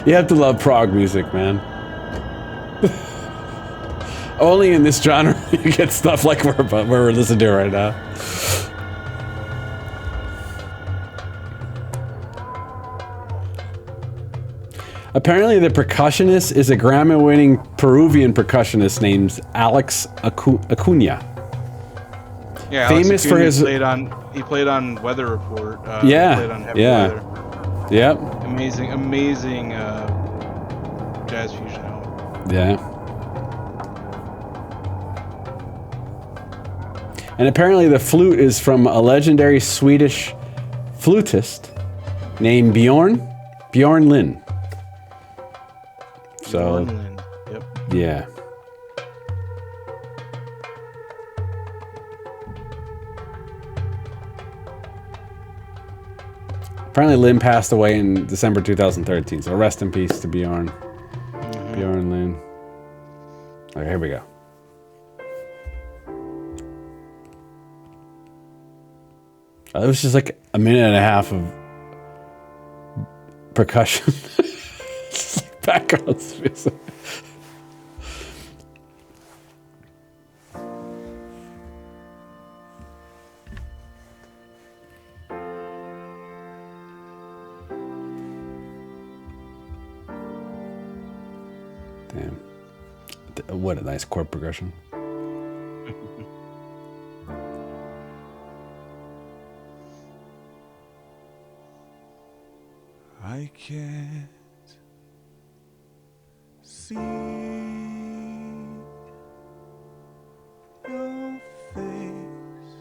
You have to love prog music, man. Only in this genre you get stuff like we're listening to right now. Apparently, the percussionist is a Grammy-winning Peruvian percussionist named Alex Acuna. Yeah, famous for his he played on Weather Report. Yeah, he played on Heavy yeah. Weather. Yep. Amazing jazz fusion album. Yeah. And apparently the flute is from a legendary Swedish flutist named Bjorn Lynn. So, Yep. yeah. Apparently Lynn passed away in December 2013, so rest in peace to Bjorn. Bjorn Lynn. Okay, here we go. It was just like a minute and a half of percussion. Background music. Damn. What a nice chord progression. I can't see your face,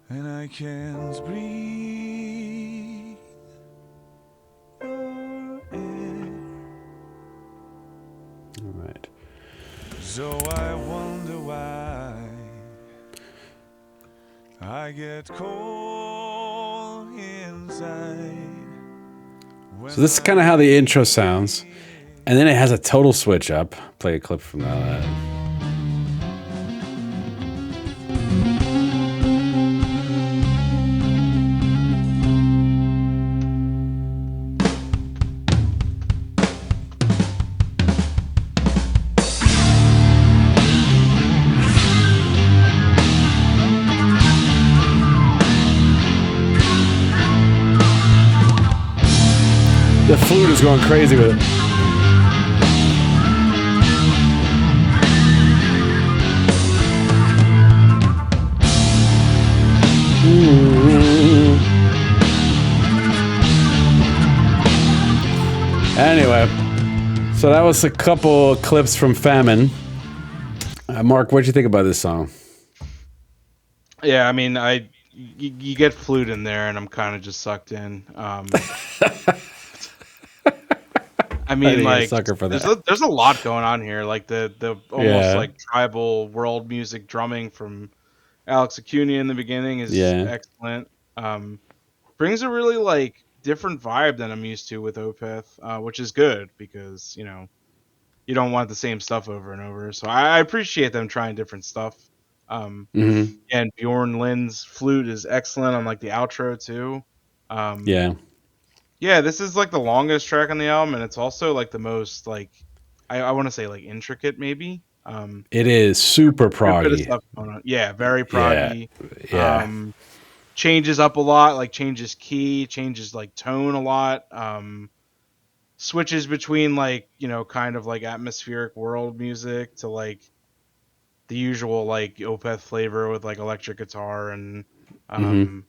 and I can't breathe your air. All right. So I wonder why I get cold inside. So this is kind of how the intro sounds. And then it has a total switch up. Play a clip from that. The flute is going crazy with it. Anyway, so that was a couple clips from Famine. Mark, what'd you think about this song? Yeah, I mean, you get flute in there, and I'm kind of just sucked in. I mean, you're a like, sucker for that. there's a lot going on here. Like the almost Yeah. like tribal world music drumming from Alex Acuna in the beginning is Yeah. excellent. Brings a really like different vibe than I'm used to with Opeth, which is good because you don't want the same stuff over and over. So I appreciate them trying different stuff. Mm-hmm. And Bjorn Lynn's flute is excellent on like the outro too. Um, Yeah. yeah, this is like the longest track on the album, and it's also like the most like I want to say like intricate maybe. It is super Good bit of proggy. stuff going on. Yeah, very Yeah. proggy. Yeah. Changes up a lot, like changes key, changes like tone a lot. Switches between like kind of like atmospheric world music to like the usual like Opeth flavor with like electric guitar and Mm-hmm.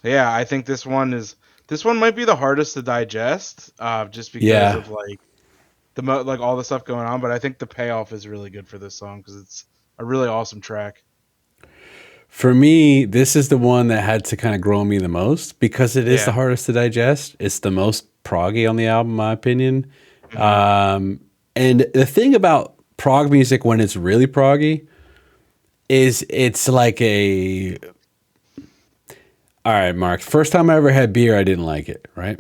yeah, I think this one might be the hardest to digest, just because Yeah. of like like all the stuff going on. But I think the payoff is really good for this song because it's a really awesome track. For me, this is the one that had to kind of grow on me the most because it is the Yeah. hardest to digest. It's the most proggy on the album, in my opinion. Mhm. And the thing about prog music when it's really proggy is it's like a. All right, Mark. First time I ever had beer, I didn't like it. Right?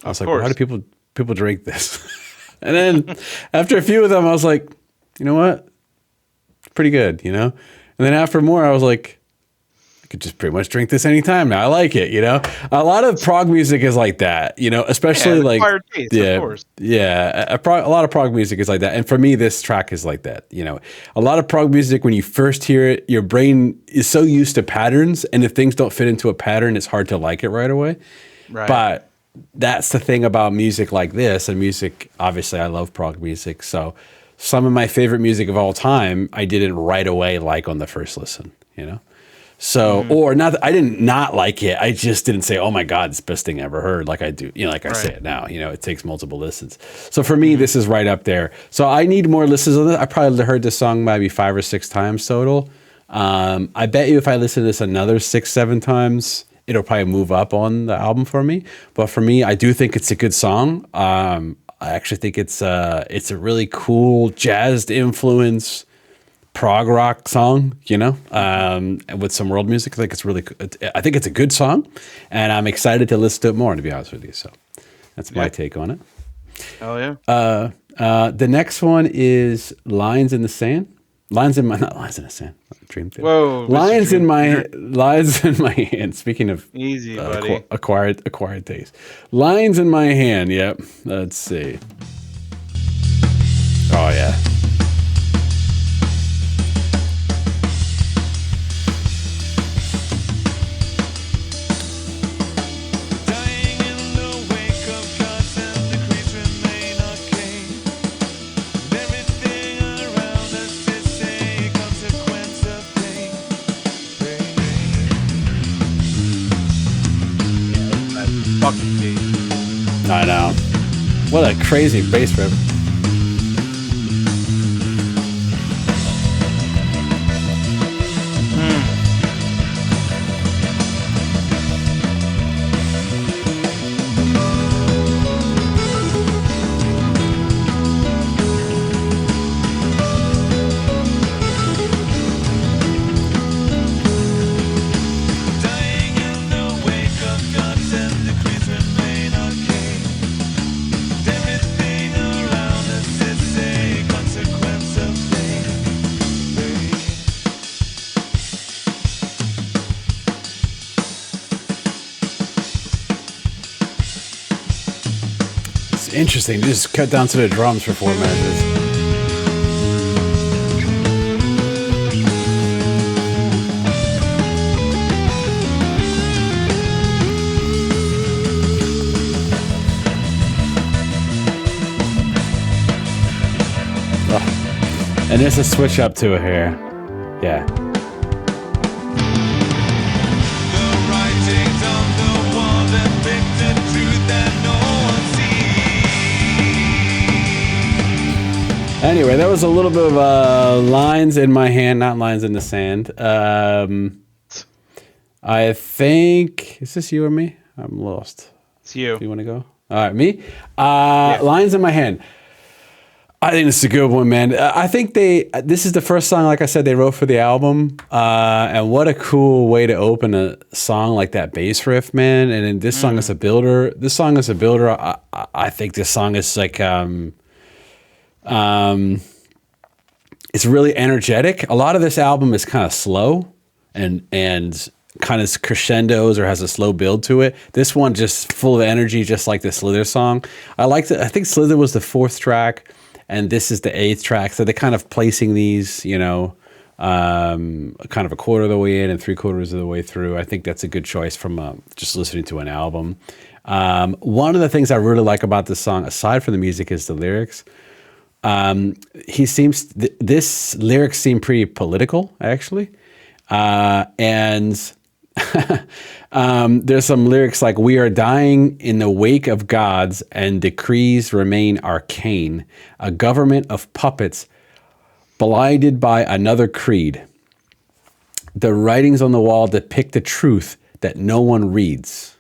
I was Of like, why do course. people drink this? And then after a few of them, I was like, you know what? It's pretty good, you know? And then after more, I was like, I could just pretty much drink this anytime now. I like it, you know? A lot of prog music is like that, you know, Yeah, especially an like, acquired taste, of yeah, course. yeah. A lot of prog music is like that. And for me, this track is like that, you know? A lot of prog music, when you first hear it, your brain is so used to patterns. And if things don't fit into a pattern, it's hard to like it right away. Right. But that's the thing about music like this, and music, obviously I love prog music, so some of my favorite music of all time I didn't right away like on the first listen, you know? So, or not that I didn't not like it, I just didn't say, oh my God, it's the best thing I ever heard, like I do, you know, like I say Right. it now, you know, it takes multiple listens. So for me, this is right up there. So I need more listens of this. I probably heard this song maybe 5 or 6 times total. I bet you if I listen to this another 6, 7 times, it'll probably move up on the album for me. But for me, I do think it's a good song. I actually think it's a really cool jazzed influence prog rock song, you know, with some world music. I think it's a good song, and I'm excited to listen to it more, to be honest with you. So that's my Yeah. take on it. Hell yeah. The next one is Lines in the Sand. Not Lines in the Sand. Dream Theater. Whoa, Mr. Lines in Dream my Theater. lines in my hand. Speaking of Easy, buddy. acquired taste. Lines in my hand. Yep. Let's see. Oh yeah. Dying in the wake of God's and decrees remain arcane. And everything around us is a consequence of pain. Fucking beat. I know. What a crazy bass riff. Dying in the wake of God's and decrees remain arcane. And everything around us is a consequence of pain. It's interesting. Just cut down to the drums for 4 minutes. And there's a switch up to it here. Yeah. The writings on the wall depict the truth that no one sees. Anyway, that was a little bit of lines in my hand, not lines in the sand. I think, is this you or me? I'm lost. It's you. Do you want to go? All right, me. Lines in my hand. I think this is a good one, man. I think this is the first song, like I said, they wrote for the album. And what a cool way to open a song like that bass riff, man. And then this song is a builder. This song is a builder. I think this song is like, it's really energetic. A lot of this album is kind of slow and kind of crescendos or has a slow build to it. This one just full of energy, just like the Slither song. I liked it. I think Slither was the 4th track, and this is the 8th track. So they're kind of placing these, kind of a quarter of the way in and 3/4 of the way through. I think that's a good choice from just listening to an album. One of the things I really like about this song, aside from the music, is the lyrics. This lyrics seem pretty political, actually. And there's some lyrics like, "We are dying in the wake of gods and decrees remain arcane. A government of puppets blinded by another creed. The writings on the wall depict the truth that no one reads."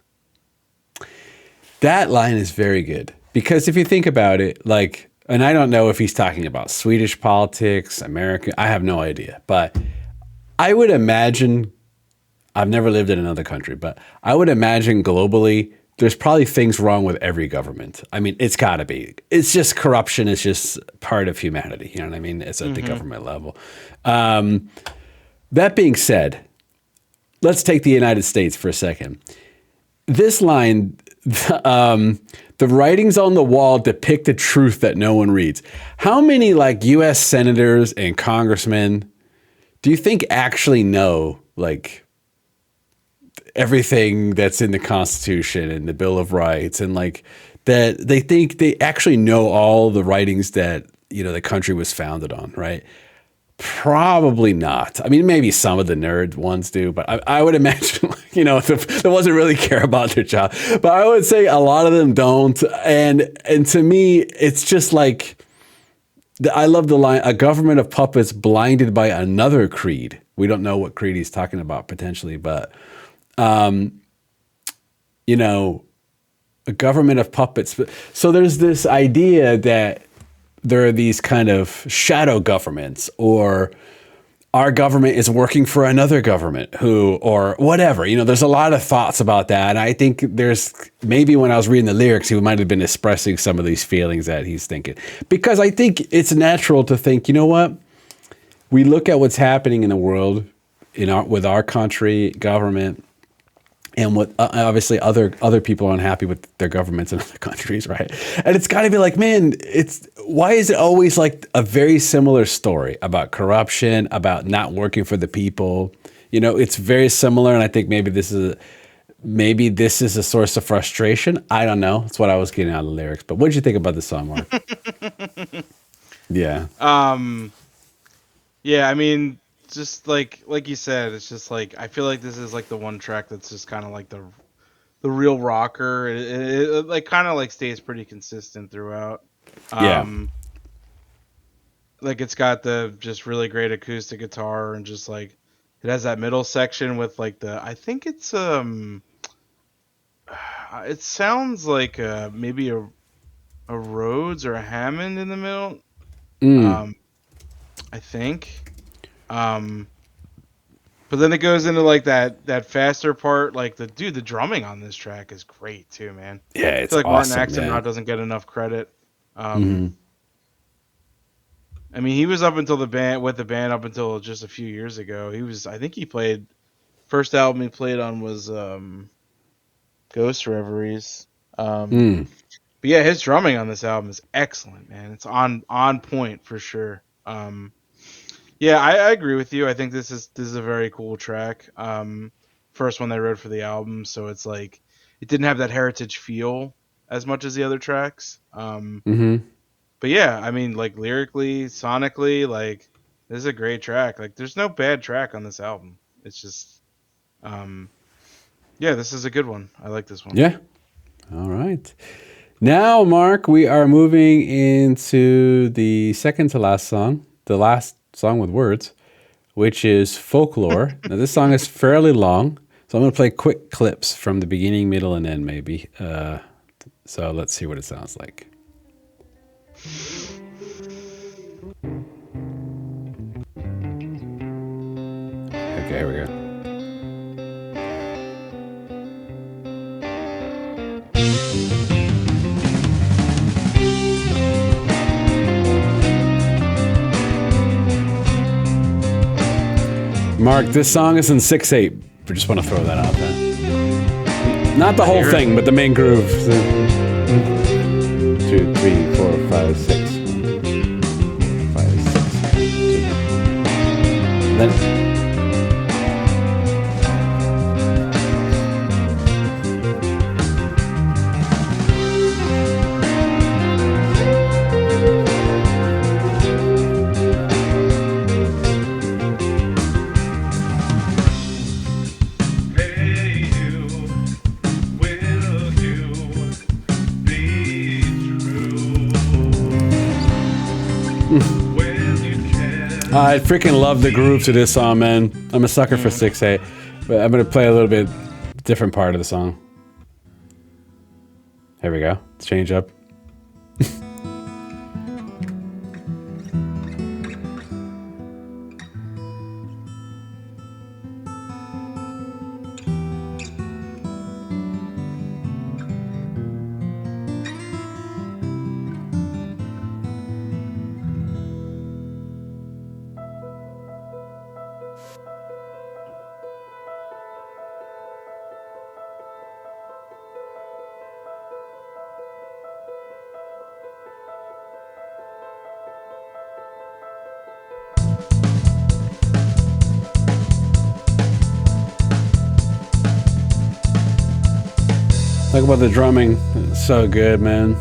That line is very good because if you think about it, like, and I don't know if he's talking about Swedish politics, American, I have no idea, but I would imagine, I've never lived in another country, but I would imagine globally, there's probably things wrong with every government. I mean, it's got to be. It's just corruption is just part of humanity. You know what I mean? It's at the government level. That being said, let's take the United States for a second. This line, the writings on the wall depict the truth that no one reads. How many like U.S. senators and congressmen do you think actually know like everything that's in the Constitution and the Bill of Rights, and like that they think they actually know all the writings that, the country was founded on, right? Probably not. I mean, maybe some of the nerd ones do, but I would imagine, the ones that really care about their job. But I would say a lot of them don't. And to me, it's just like, I love the line, "A government of puppets blinded by another creed." We don't know what creed he's talking about potentially, but, a government of puppets. So there's this idea that there are these kind of shadow governments, or our government is working for another government or whatever. There's a lot of thoughts about that. And I think maybe when I was reading the lyrics, he might have been expressing some of these feelings that he's thinking. Because I think it's natural to think, you know what? We look at what's happening in the world, with our country, government, and what obviously other people are unhappy with their governments in other countries, right? And it's got to be like, man, why is it always like a very similar story about corruption, about not working for the people? It's very similar, and I think maybe this is a source of frustration. I don't know. That's what I was getting out of the lyrics. But what did you think about the song, Mark? Yeah. Yeah, I mean, just like you said, it's just like, I feel like this is like the one track that's just kind of like the real rocker. It like kind of like stays pretty consistent throughout. Yeah. Like it's got the just really great acoustic guitar, and just like it has that middle section with like I think it's it sounds like maybe a Rhodes or a Hammond in the middle. I think. But then it goes into like that faster part. Like the drumming on this track is great too, man. Yeah, I it's feel like awesome, Martin Axelrod doesn't get enough credit. I mean, he was up until the band up until just a few years ago. I think he played, first album he played on was Ghost Reveries. But yeah, his drumming on this album is excellent, man. It's on point for sure. Yeah, I agree with you. I think this is a very cool track. First one they wrote for the album, so it's like it didn't have that heritage feel as much as the other tracks. But yeah, I mean, like lyrically, sonically, like this is a great track. Like there's no bad track on this album. It's just, yeah, this is a good one. I like this one. Yeah. All right. Now, Mark, we are moving into the second to last song, the last song with words, which is Folklore. Now, this song is fairly long, so I'm going to play quick clips from the beginning, middle, and end, maybe. So let's see what it sounds like. Okay, here we go. Mark, this song is in 6/8. I just want to throw that out there. Not the whole thing, but the main groove. 2, 3, 4, 5, 6. 5, 6. 2. Then. I freaking love the groove to this song, man. I'm a sucker for 6/8, but I'm gonna play a little bit different part of the song. Here we go. Let's change up. Talk about the drumming. It's so good, man.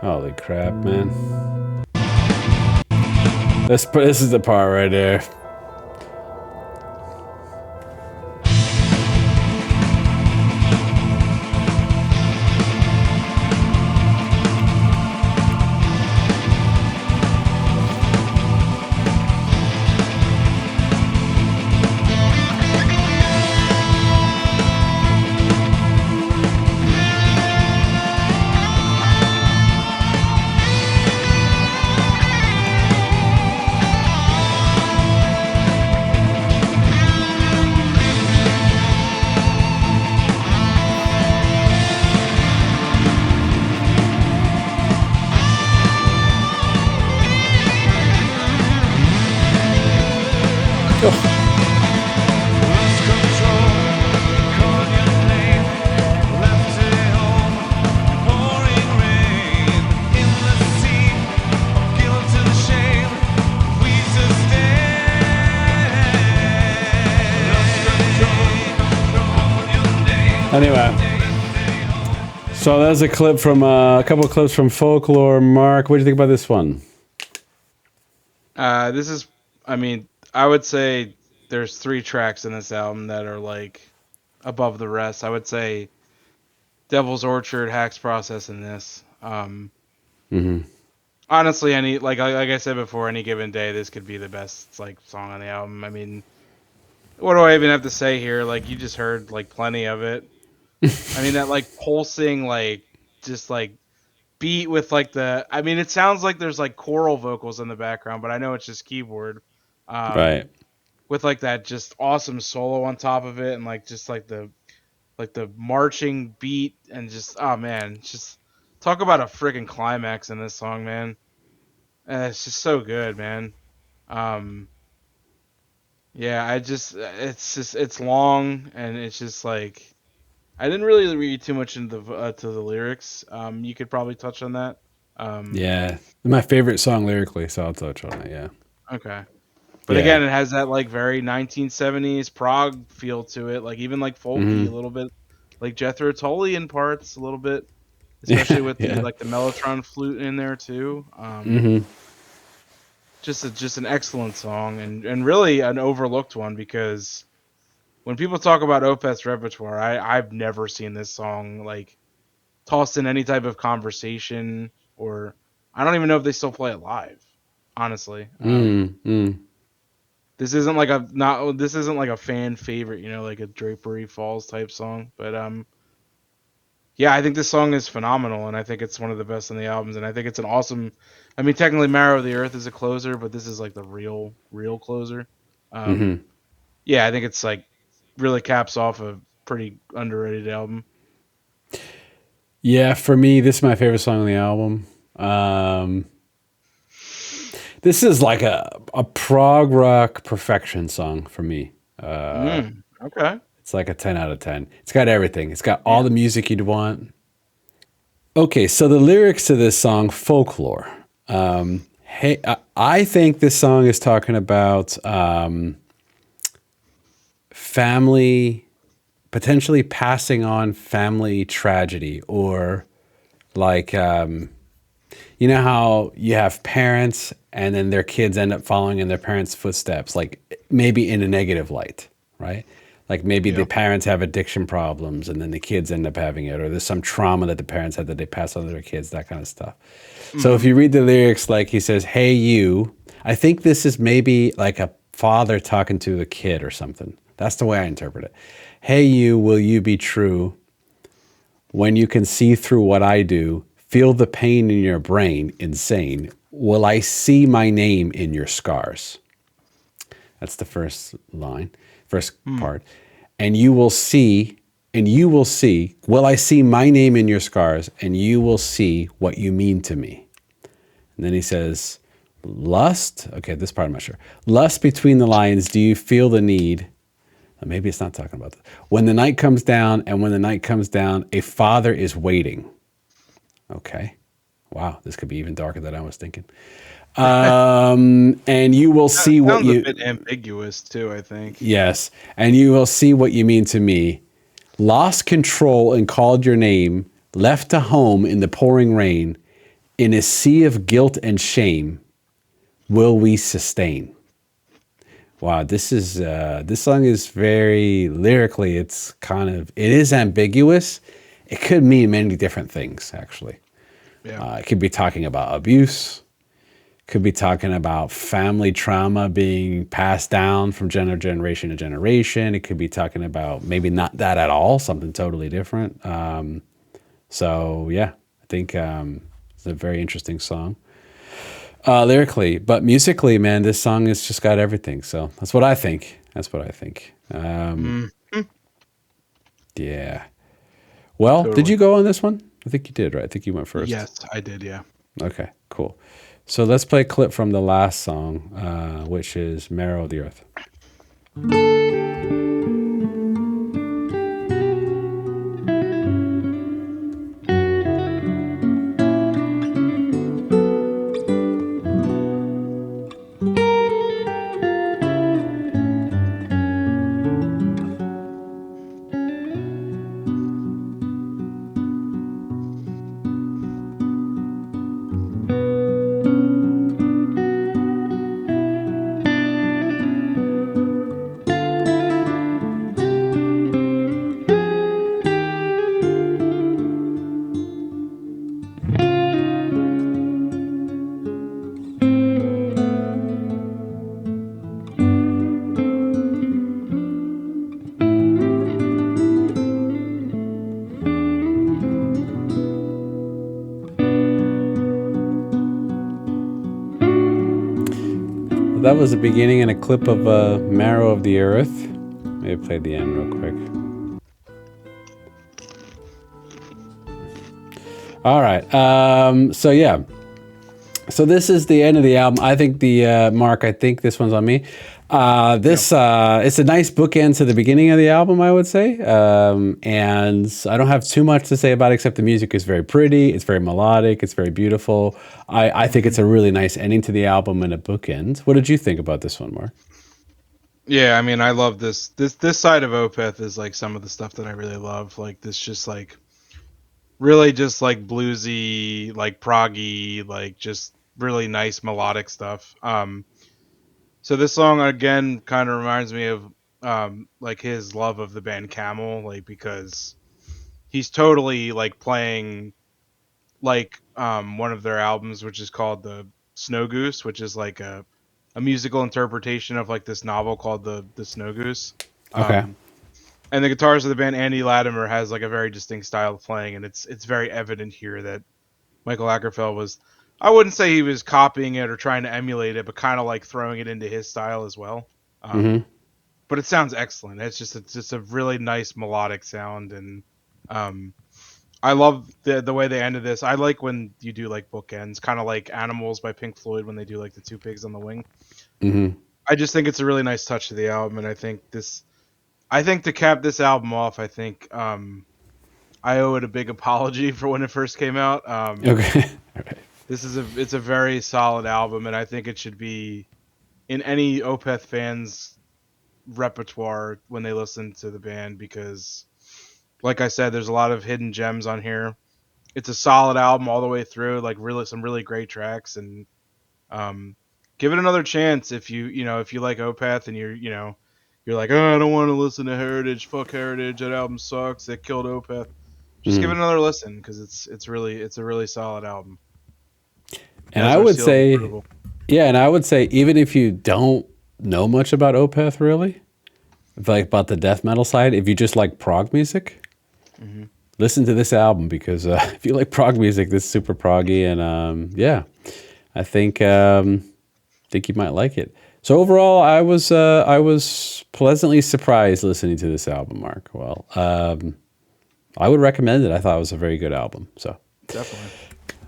Holy crap, man. This is the part right there. Anyway, so there's a clip from a couple of clips from Folklore. Mark, what do you think about this one? This is, I mean, I would say there's 3 tracks in this album that are like above the rest. I would say Devil's Orchard, Haxprocess, and this. Honestly, any like I said before, any given day, this could be the best like song on the album. I mean, what do I even have to say here? Like you just heard like plenty of it. I mean that like pulsing like just like beat with like the. I mean, it sounds like there's like choral vocals in the background, but I know it's just keyboard. Right. With like that just awesome solo on top of it, and like just like the marching beat, and just oh man, just talk about a freaking climax in this song, man. It's just so good, man. Yeah, it's long, and it's just like I didn't really read too much into to the lyrics. You could probably touch on that. Yeah, my favorite song lyrically, so I'll touch on it. Yeah. Okay. But again, it has that like very 1970s prog feel to it, like even like folky a little bit, like Jethro Tull in parts a little bit, especially with the like the mellotron flute in there too. just an excellent song, and really an overlooked one, because when people talk about Opeth's repertoire, I've never seen this song like tossed in any type of conversation, or I don't even know if they still play it live. Honestly, this isn't like a fan favorite, like a Drapery Falls type song, but yeah, I think this song is phenomenal, and I think it's one of the best on the albums, and I think it's an awesome. I mean, technically, Marrow of the Earth is a closer, but this is like the real closer. Um, yeah, I think it's like really caps off a pretty underrated album. Yeah, for me, this is my favorite song on the album. This is like a prog rock perfection song for me. Okay. It's like a 10 out of 10. It's got everything. It's got all the music you'd want. Okay, so the lyrics to this song, Folklore. Hey, I think this song is talking about family, potentially passing on family tragedy, or like, you know how you have parents and then their kids end up following in their parents' footsteps, like maybe in a negative light, right? Like maybe the parents have addiction problems and then the kids end up having it, or there's some trauma that the parents had that they pass on to their kids, that kind of stuff. So if you read the lyrics, like he says, "Hey, you," I think this is maybe like a father talking to a kid or something. That's the way I interpret it. "Hey, you, will you be true when you can see through what I do? Feel the pain in your brain, insane. Will I see my name in your scars?" That's the first line, first part. And you will see, will I see my name in your scars, and you will see what you mean to me. And then he says, lust. Okay, this part I'm not sure. Lust between the lines, do you feel the need? Maybe it's not talking about that. When the night comes down, and when the night comes down, a father is waiting. Okay. Wow, this could be even darker than I was thinking. And you will see what Sounds you... a bit ambiguous too, I think. Yes. And you will see what you mean to me. Lost control and called your name, left to home in the pouring rain, in a sea of guilt and shame, will we sustain? Wow, this song is very lyrically, it is ambiguous. It could mean many different things, actually. Yeah. It could be talking about abuse. Could be talking about family trauma being passed down from generation to generation. It could be talking about maybe not that at all, something totally different. So yeah, I think it's a very interesting song lyrically, but musically, man, this song has just got everything. So that's what I think. Yeah. Well, Totally. did you go on this one? I think you did, right? I think you went first. Yes, I did. Yeah. Okay, cool. So let's play a clip from the last song, which is Marrow of the Earth. That was the beginning and a clip of Marrow of the Earth. Maybe play the end real quick. All right. So yeah. So this is the end of the album. I think Mark, I think this one's on me. It's a nice bookend to the beginning of the album, I would say. And I don't have too much to say about it, except the music is very pretty. It's very melodic. It's very beautiful. I think it's a really nice ending to the album and a bookend. What did you think about this one, Mark? Yeah, I mean, I love this side of Opeth is like some of the stuff that I really love. Like this, just like really just like bluesy, like proggy, like just really nice melodic stuff. So this song again kind of reminds me of like his love of the band Camel, like because he's totally like playing like one of their albums, which is called the Snow Goose, which is like a musical interpretation of like this novel called the Snow Goose. Okay. And the guitarist of the band, Andy Latimer, has like a very distinct style of playing, and it's very evident here that Michael Ackerfeld was. I wouldn't say he was copying it or trying to emulate it, but kind of like throwing it into his style as well. Mm-hmm. But it sounds excellent. It's just a really nice melodic sound, and um, I love the way they ended this. I like when you do like bookends, kind of like Animals by Pink Floyd when they do like the two pigs on the wing. Mm-hmm. I just think it's a really nice touch to the album, and I think to cap this album off, I think I owe it a big apology for when it first came out. Okay. All right. It's a very solid album, and I think it should be in any Opeth fans' repertoire when they listen to the band because, like I said, there's a lot of hidden gems on here. It's a solid album all the way through, like really some really great tracks, and um, give it another chance if if you like Opeth and you're like, oh, I don't want to listen to Heritage, fuck Heritage, that album sucks, it killed Opeth. Just give it Mm. another listen because it's a really solid album. It And has I our would seal of say, approval. yeah, and I would say even if you don't know much about Opeth really, like about the death metal side, if you just like prog music, Hmm. listen to this album because if you like prog music, this is super proggy, and yeah, I think you might like it. So overall, I was pleasantly surprised listening to this album, Mark. Well, I would recommend it. I thought it was a very good album. So. Definitely.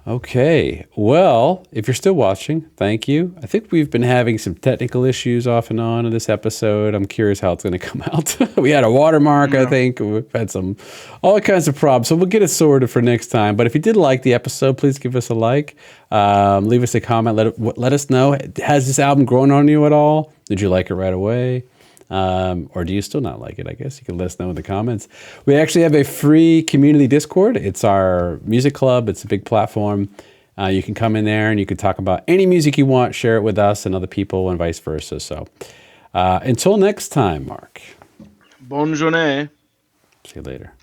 Okay. Well, if you're still watching, thank you. I think we've been having some technical issues off and on in this episode. I'm curious how it's going to come out. We had a watermark, I Yeah. think. We've had all kinds of problems. So we'll get it sorted for next time. But if you did like the episode, please give us a like. Leave us a comment. Let us know. Has this album grown on you at all? Did you like it right away? Or do you still not like it? I guess you can let us know in the comments. We actually have a free community Discord. It's our music club. It's a big platform. You can come in there and you can talk about any music you want, share it with us and other people and vice versa. So until next time, Mark. Bonne journée. See you later.